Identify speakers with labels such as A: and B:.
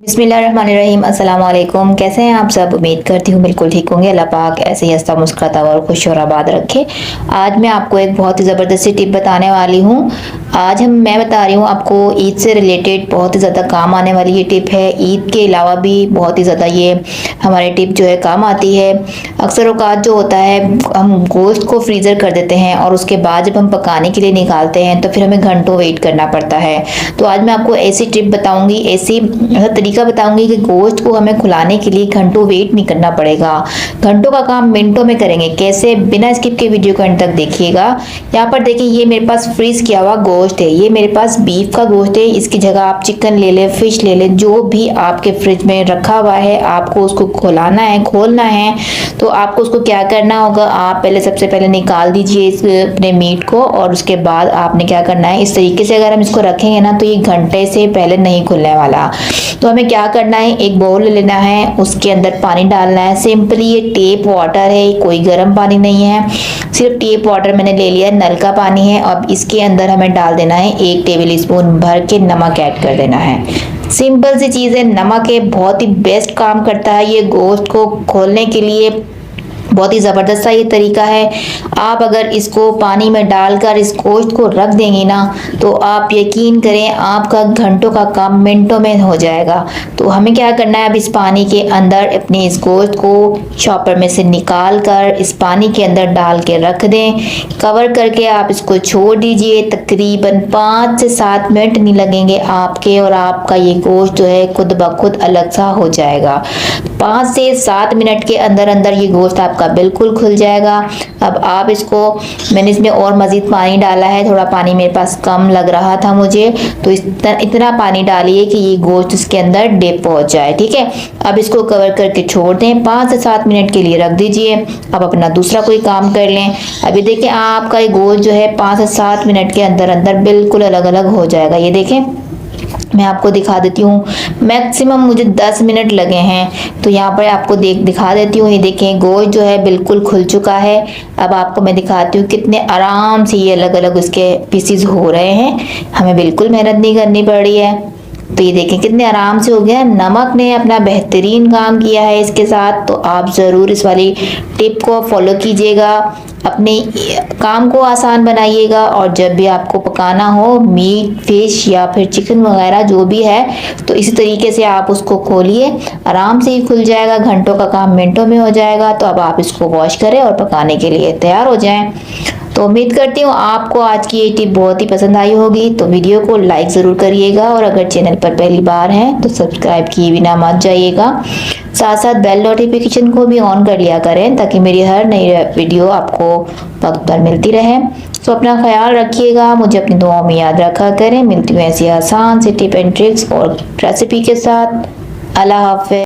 A: बिस्मिल्लाहिर्रहमानिर्रहीम। अस्सलाम वालेकुम। कैसे हैं आप सब? उम्मीद करती हूँ बिल्कुल ठीक होंगे। अल्लाह पाक ऐसे ही हंसता मुस्कुराता और खुश और आबाद रखे। आज मैं आपको एक बहुत ही ज़बरदस्ती टिप बताने वाली हूँ। मैं बता रही हूँ आपको ईद से रिलेटेड बहुत ही ज़्यादा काम आने वाली ये टिप है। ईद के अलावा भी बहुत ही ज़्यादा ये हमारी टिप जो है काम आती है। अक्सर औकात जो होता है हम गोश्त को फ्रीज़र कर देते हैं और उसके बाद जब हम पकाने के लिए निकालते हैं तो फिर हमें घंटों वेट करना पड़ता है। तो आज मैं आपको ऐसी टिप बताऊँगी, ऐसी तरीका बताऊंगी कि गोश्त को हमें खुलाने के लिए घंटों वेट नहीं करना पड़ेगा। घंटों का काम मिनटों में करेंगे। कैसे? बिना स्किप के वीडियो को एंड तक देखिएगा। यहाँ पर देखिए, ये मेरे पास फ्रीज किया हुआ गोश्त है। ये मेरे पास बीफ का गोश्त है। इसकी जगह आप चिकन ले लें, फिश ले लें, जो भी आपके फ्रिज में रखा हुआ है। आपको उसको खोलना है तो आपको उसको क्या करना होगा, आप पहले सबसे पहले निकाल दीजिए इस अपने मीट को और उसके बाद आपने क्या करना है, इस तरीके से अगर हम इसको रखेंगे ना तो ये घंटे से पहले नहीं खुलने वाला। तो हमें क्या करना है, एक बाउल ले लेना है, उसके अंदर पानी डालना है। सिंपली ये टेप वाटर है, कोई गर्म पानी नहीं है, सिर्फ टेप वाटर मैंने ले लिया है, नल का पानी है। अब इसके अंदर हमें डाल देना है 1 टेबल स्पून भर के नमक ऐड कर देना है। सिंपल सी चीज़ है, नमक है, बहुत ही बेस्ट काम करता है ये गोश्त को खोलने के लिए। बहुत ही ज़बरदस्त सा ये तरीका है। आप अगर इसको पानी में डालकर इस गोश्त को रख देंगी ना तो आप यकीन करें आपका घंटों का काम मिनटों में हो जाएगा। तो हमें क्या करना है, अब इस पानी के अंदर अपने इस गोश्त को चॉपर में से निकाल कर इस पानी के अंदर डाल के रख दें। कवर करके आप इसको छोड़ दीजिए। तकरीबन 5 से 7 मिनट नहीं लगेंगे आपके, और आपका ये गोश्त जो है खुद ब खुद अलग सा हो जाएगा। 5 से 7 मिनट के अंदर अंदर ये गोश्त आपका बिल्कुल खुल जाएगा। अब आप इसको, मैंने इसमें और मज़ीद पानी डाला है, थोड़ा पानी मेरे पास कम लग रहा था मुझे, तो इतना पानी डालिए कि ये गोश्त इसके अंदर डिप पहुंच जाए। ठीक है, अब इसको कवर करके छोड़ दें, 5 से 7 मिनट के लिए रख दीजिए। अब अपना दूसरा कोई काम कर लें। अभी देखें आपका ये गोश्त जो है 5 से 7 मिनट के अंदर अंदर बिल्कुल अलग अलग हो जाएगा। ये देखें, मैं आपको दिखा देती हूँ, मैक्सिमम मुझे 10 मिनट लगे हैं। तो यहाँ पर आपको दिखा देती हूँ। ये देखें, गोश्त जो है बिल्कुल खुल चुका है। अब आपको मैं दिखाती हूँ कितने आराम से ये अलग अलग उसके पीसीज हो रहे हैं। हमें बिल्कुल मेहनत नहीं करनी पड़ रही है। तो ये देखें कितने आराम से हो गया। नमक ने अपना बेहतरीन काम किया है इसके साथ। तो आप ज़रूर इस वाली टिप को फॉलो कीजिएगा, अपने काम को आसान बनाइएगा। और जब भी आपको पकाना हो मीट, फिश या फिर चिकन वगैरह जो भी है, तो इसी तरीके से आप उसको खोलिए, आराम से ही खुल जाएगा। घंटों का काम मिनटों में हो जाएगा। तो अब आप इसको वॉश करें और पकाने के लिए तैयार हो जाएं। तो उम्मीद करती हूँ आपको आज की ये टिप बहुत ही पसंद आई होगी। तो वीडियो को लाइक ज़रूर करिएगा, और अगर चैनल पर पहली बार हैं तो सब्सक्राइब किए बिना मत जाइएगा। साथ साथ बेल नोटिफिकेशन को भी ऑन कर लिया करें ताकि मेरी हर नई वीडियो आपको वक्त पर मिलती रहे। तो अपना ख्याल रखिएगा, मुझे अपनी दुआओं में याद रखा करें। मिलती हूँ ऐसी आसान सी टिप एंड ट्रिक्स और रेसिपी के साथ। अल्लाह हाफ़िज़।